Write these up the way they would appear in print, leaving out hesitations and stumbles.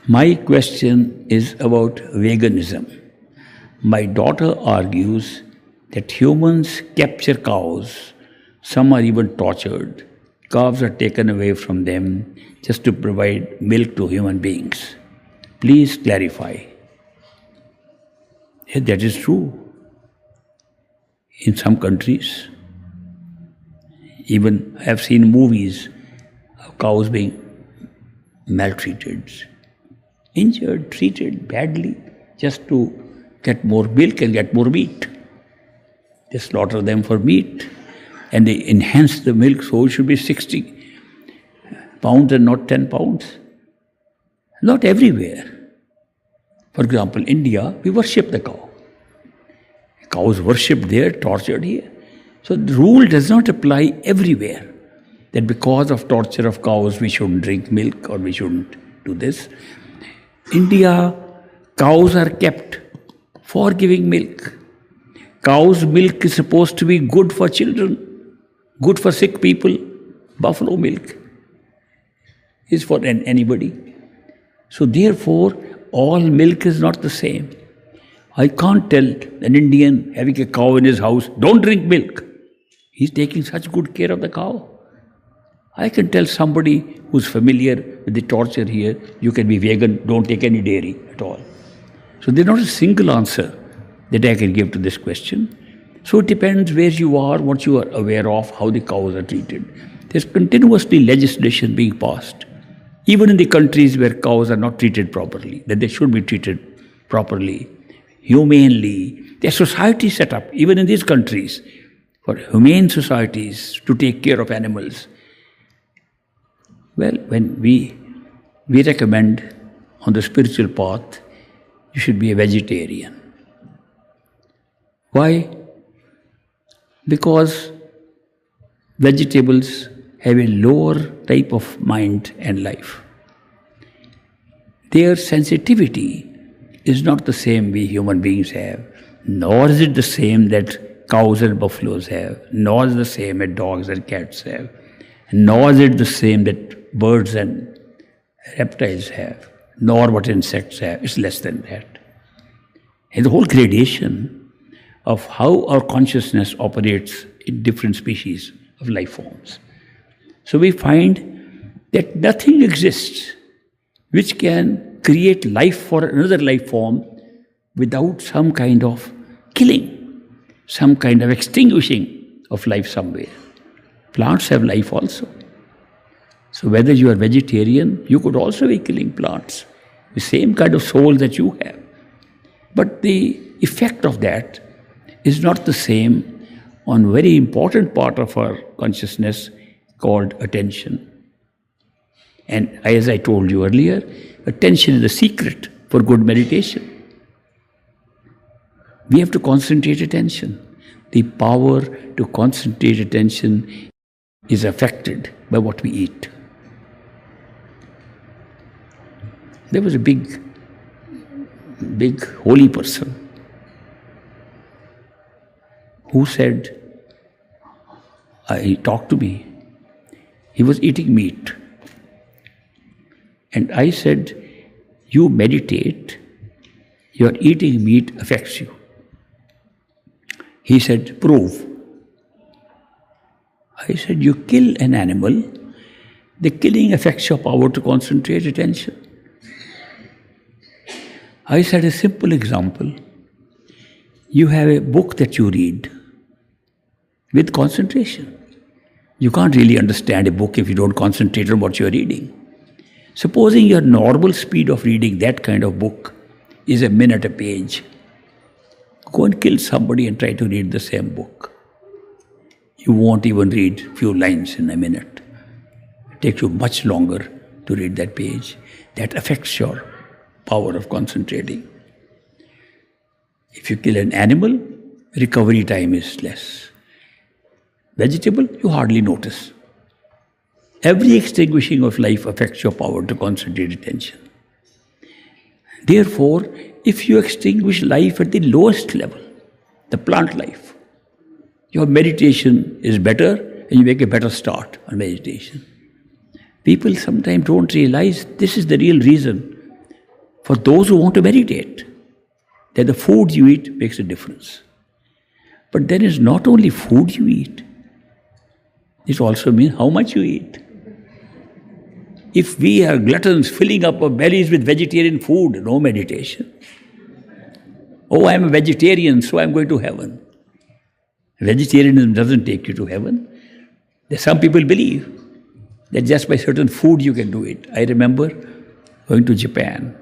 My question is about veganism. My daughter argues that humans capture cows, some are even tortured. Calves are taken away from them just to provide milk to human beings. Please clarify. Yes, that is true. In some countries, even I have seen movies of cows being maltreated, injured, treated badly, just to get more milk and get more meat. They slaughter them for meat and they enhance the milk so it should be 60 pounds and not 10 pounds. Not everywhere. For example, India, we worship the cow. Cows worshipped there, tortured here. So the rule does not apply everywhere that because of torture of cows we shouldn't drink milk or we shouldn't do this. India, cows are kept for giving milk. Cow's milk is supposed to be good for children, good for sick people. Buffalo milk is for anybody. So therefore, all milk is not the same. I can't tell an Indian having a cow in his house, don't drink milk. He's taking such good care of the cow. I can tell somebody who's familiar with the torture here, you can be vegan, don't take any dairy at all. So there's not a single answer that I can give to this question. So it depends where you are, what you are aware of, how the cows are treated. There's continuously legislation being passed, even in the countries where cows are not treated properly, that they should be treated properly, humanely. There's society set up, even in these countries, for humane societies to take care of animals. Well, when we recommend on the spiritual path, you should be a vegetarian. Why? Because vegetables have a lower type of mind and life. Their sensitivity is not the same we human beings have, nor is it the same that cows and buffaloes have, nor is it the same that dogs and cats have, nor is it the same that birds and reptiles have, nor what insects have. It's less than that. And the whole gradation of how our consciousness operates in different species of life forms. So we find that nothing exists which can create life for another life form without some kind of killing, some kind of extinguishing of life somewhere. Plants have life also. So whether you are vegetarian, you could also be killing plants, the same kind of soul that you have. But the effect of that is not the same on a very important part of our consciousness called attention. And as I told you earlier, attention is the secret for good meditation. We have to concentrate attention. The power to concentrate attention is affected by what we eat. There was a big holy person who said, he talked to me. He was eating meat. And I said, you meditate, your eating meat affects you. He said, prove. I said, you kill an animal, the killing affects your power to concentrate attention. I said a simple example. You have a book that you read with concentration. You can't really understand a book if you don't concentrate on what you're reading. Supposing your normal speed of reading that kind of book is a minute a page, go and kill somebody and try to read the same book. You won't even read a few lines in a minute. It takes you much longer to read that page. That affects your power of concentrating. If you kill an animal, recovery time is less. Vegetable, you hardly notice. Every extinguishing of life affects your power to concentrate attention. Therefore, if you extinguish life at the lowest level, the plant life, your meditation is better and you make a better start on meditation. People sometimes don't realize this is the real reason for those who want to meditate, that the food you eat makes a difference. But then it's not only food you eat, it also means how much you eat. If we are gluttons filling up our bellies with vegetarian food, no meditation. Oh, I am a vegetarian, so I am going to heaven. Vegetarianism doesn't take you to heaven. Some people believe that just by certain food you can do it. I remember going to Japan,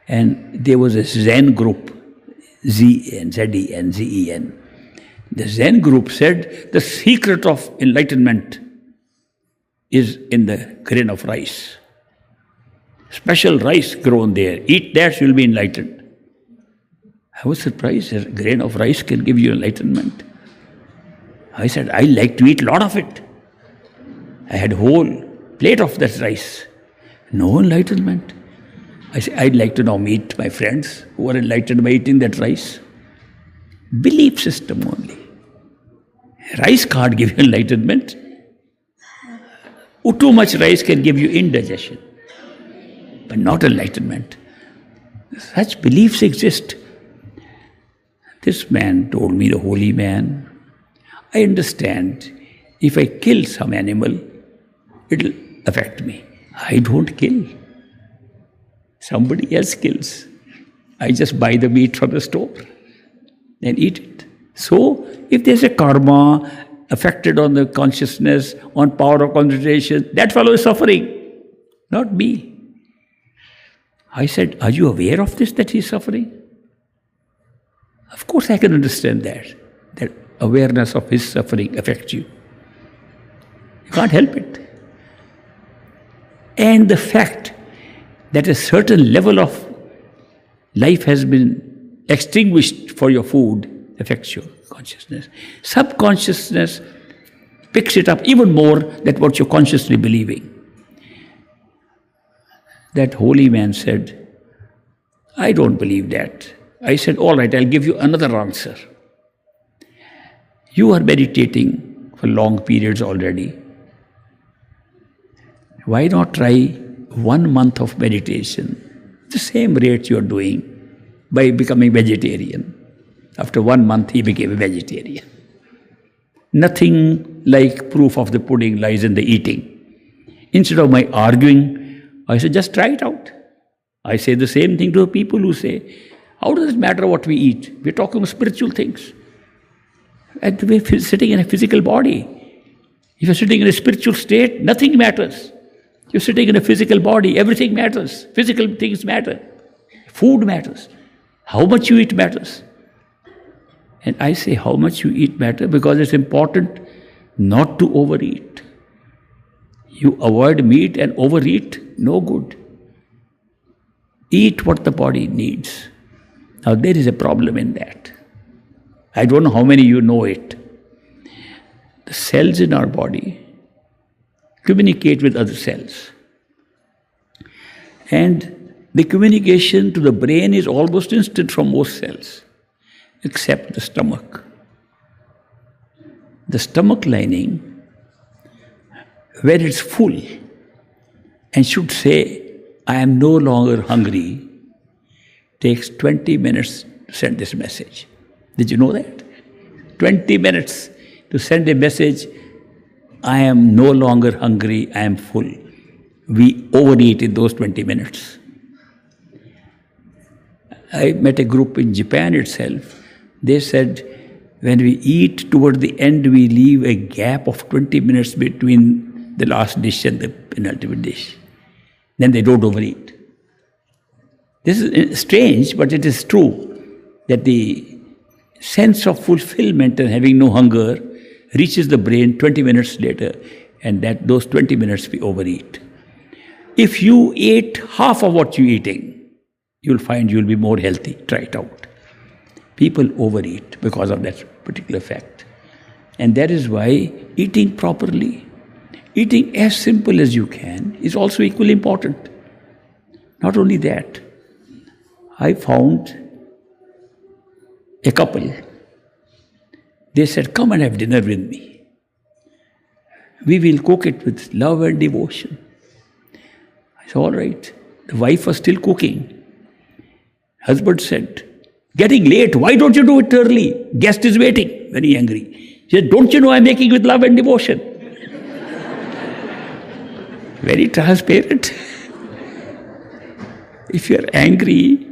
and there was a Zen group, Z-E-N. The Zen group said the secret of enlightenment is in the grain of rice. Special rice grown there. Eat that, you'll be enlightened. I was surprised that a grain of rice can give you enlightenment. I said, I like to eat a lot of it. I had a whole plate of that rice. No enlightenment. I said, I'd like to now meet my friends who are enlightened by eating that rice. Belief system only. Rice can't give you enlightenment. Too much rice can give you indigestion, but not enlightenment. Such beliefs exist. This man told me, the holy man, I understand if I kill some animal, it'll affect me. I don't kill. Somebody else kills. I just buy the meat from the store and eat it. So, if there's a karma affected on the consciousness, on power of concentration, that fellow is suffering, not me. I said, are you aware of this, that he's suffering? Of course I can understand that awareness of his suffering affects you. You can't help it. And the fact that a certain level of life has been extinguished for your food affects your consciousness. Subconsciousness picks it up even more than what you're consciously believing. That holy man said, I don't believe that. I said, all right, I'll give you another answer. You are meditating for long periods already. Why not try 1 month of meditation, the same rate you're doing, by becoming vegetarian? After 1 month, he became a vegetarian. Nothing like proof of the pudding lies in the eating. Instead of my arguing, I said, just try it out. I say the same thing to people who say, how does it matter what we eat? We're talking about spiritual things. And we're sitting in a physical body. If you're sitting in a spiritual state, nothing matters. You're sitting in a physical body, everything matters. Physical things matter. Food matters. How much you eat matters. And I say how much you eat matters because it's important not to overeat. You avoid meat and overeat, no good. Eat what the body needs. Now there is a problem in that. I don't know how many of you know it. The cells in our body communicate with other cells. And the communication to the brain is almost instant from most cells, except the stomach. The stomach lining, where it's full and should say, I am no longer hungry, takes 20 minutes to send this message. Did you know that? 20 minutes to send a message, I am no longer hungry, I am full. We overeat in those 20 minutes. I met a group in Japan itself. They said, when we eat toward the end, we leave a gap of 20 minutes between the last dish and the penultimate dish. Then they don't overeat. This is strange, but it is true that the sense of fulfillment and having no hunger reaches the brain 20 minutes later, and that those 20 minutes we overeat. If you eat half of what you're eating, you'll find you'll be more healthy. Try it out. People overeat because of that particular fact. And that is why eating properly, eating as simple as you can, is also equally important. Not only that, I found a couple. They said, come and have dinner with me. We will cook it with love and devotion. I said, all right. The wife was still cooking. Husband said, getting late, why don't you do it early? Guest is waiting, very angry. He said, don't you know I'm making with love and devotion? Very transparent. If you're angry,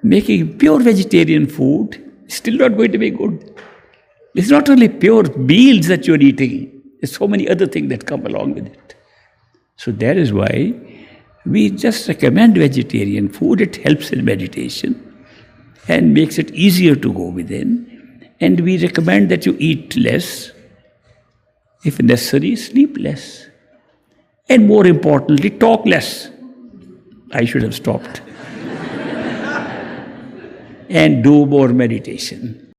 making pure vegetarian food is still not going to be good. It's not only pure meals that you're eating, there's so many other things that come along with it. So that is why we just recommend vegetarian food. It helps in meditation and makes it easier to go within. And we recommend that you eat less, if necessary, sleep less. And more importantly, talk less. I should have stopped. And do more meditation.